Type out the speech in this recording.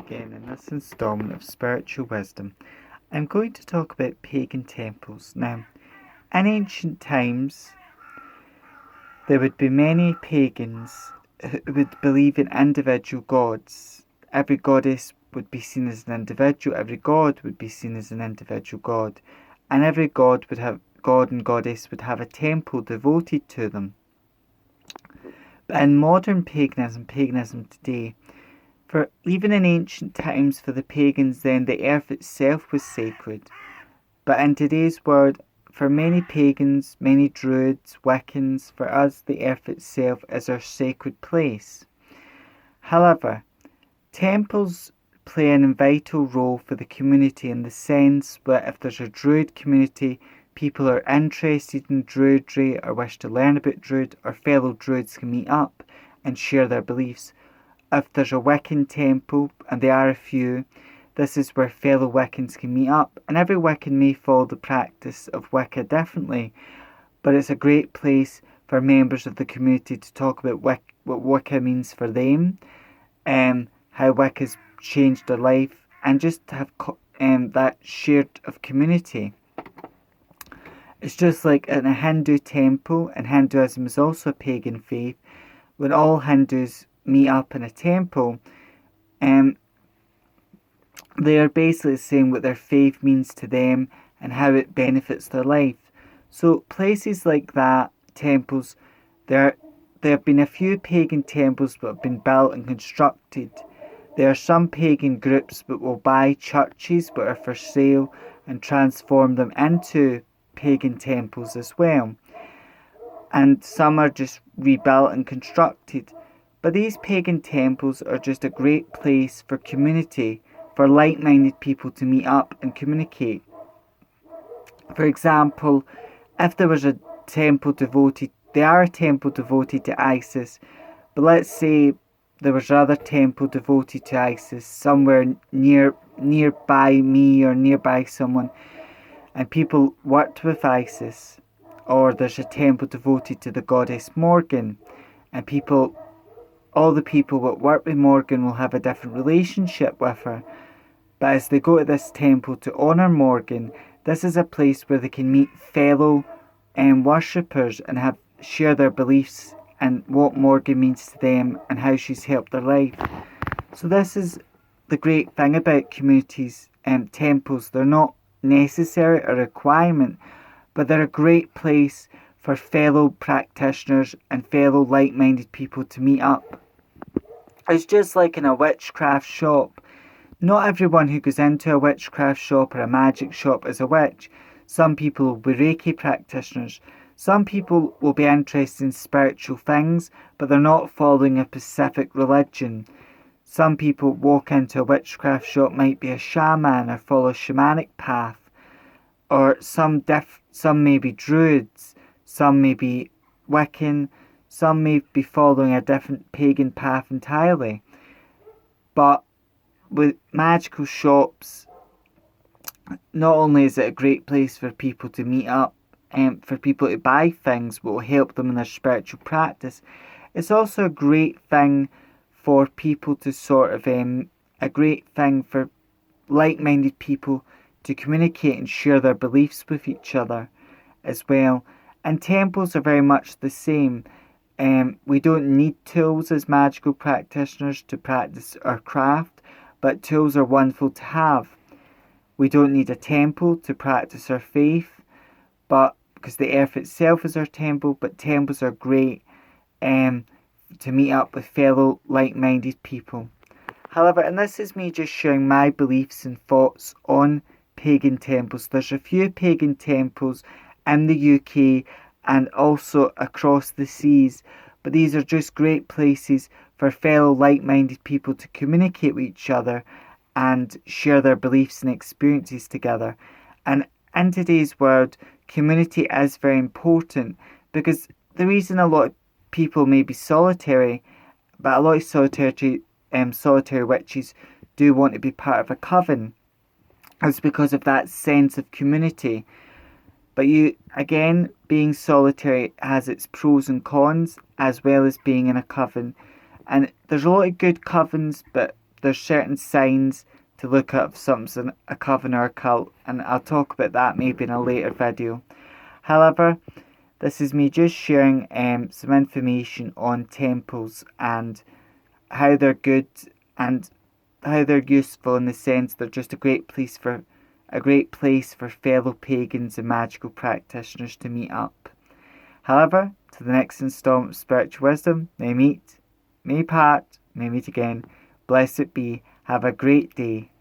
again in this installment of Spiritual Wisdom. I'm going to talk about pagan temples. Now, in ancient times, there would be many pagans who would believe in individual gods. Every goddess would be seen as an individual, every god would be seen as an individual god, and every god and goddess would have a temple devoted to them. But in modern paganism today, for even in ancient times for the pagans then the earth itself was sacred. But in today's world, for many pagans, many druids, Wiccans, for us the earth itself is our sacred place. However, temples play an vital role for the community in the sense where if there's a druid community, people are interested in druidry or wish to learn about druid, or fellow druids can meet up and share their beliefs. If there's a Wiccan temple, and there are a few, this is where fellow Wiccans can meet up. And every Wiccan may follow the practice of Wicca differently, but it's a great place for members of the community to talk about what Wicca means for them, how Wicca's changed their life, and just to have that shared of community. It's just like in a Hindu temple, and Hinduism is also a pagan faith. When all Hindus meet up in a temple, they are basically saying what their faith means to them and how it benefits their life. So places like that, temples, there have been a few pagan temples that have been built and constructed. There are some pagan groups that will buy churches that are for sale and transform them into pagan temples as well. And some are just rebuilt and constructed. But these pagan temples are just a great place for community, for like-minded people to meet up and communicate. For example, if there was a temple devoted to Isis, but let's say there was another temple devoted to Isis somewhere nearby me or nearby someone, and people worked with Isis, or there's a temple devoted to the goddess Morgan, and all the people that work with Morgan will have a different relationship with her. But as they go to this temple to honour Morgan, this is a place where they can meet fellow worshippers and share their beliefs and what Morgan means to them and how she's helped their life. So this is the great thing about communities and temples. They're not necessary or a requirement, but they're a great place for fellow practitioners and fellow like-minded people to meet up. It's just like in a witchcraft shop. Not everyone who goes into a witchcraft shop or a magic shop is a witch. Some people will be Reiki practitioners. Some people will be interested in spiritual things, but they're not following a specific religion. Some people walk into a witchcraft shop might be a shaman or follow a shamanic path. Or some may be druids, some may be Wiccan, some may be following a different pagan path entirely. But with magical shops, not only is it a great place for people to meet up and for people to buy things that will help them in their spiritual practice, it's also a great thing for people to a great thing for like-minded people to communicate and share their beliefs with each other as well. And temples are very much the same. We don't need tools as magical practitioners to practice our craft, but tools are wonderful to have. We don't need a temple to practice our faith, but because the earth itself is our temple, but temples are great to meet up with fellow like-minded people. However, and this is me just sharing my beliefs and thoughts on pagan temples. There's a few pagan temples in the UK and also across the seas, but these are just great places for fellow like-minded people to communicate with each other and share their beliefs and experiences together. And in today's world, community is very important, because the reason a lot of people may be solitary, but a lot of solitary witches do want to be part of a coven, is because of that sense of community. But being solitary has its pros and cons, as well as being in a coven. And there's a lot of good covens, but there's certain signs to look up if something's a coven or a cult, and I'll talk about that maybe in a later video. However, this is me just sharing some information on temples and how they're good and how they're useful, in the sense they're just a great place for fellow pagans and magical practitioners to meet up. However, to the next installment of Spiritual Wisdom, may meet, may part, may meet again. Blessed be. Have a great day.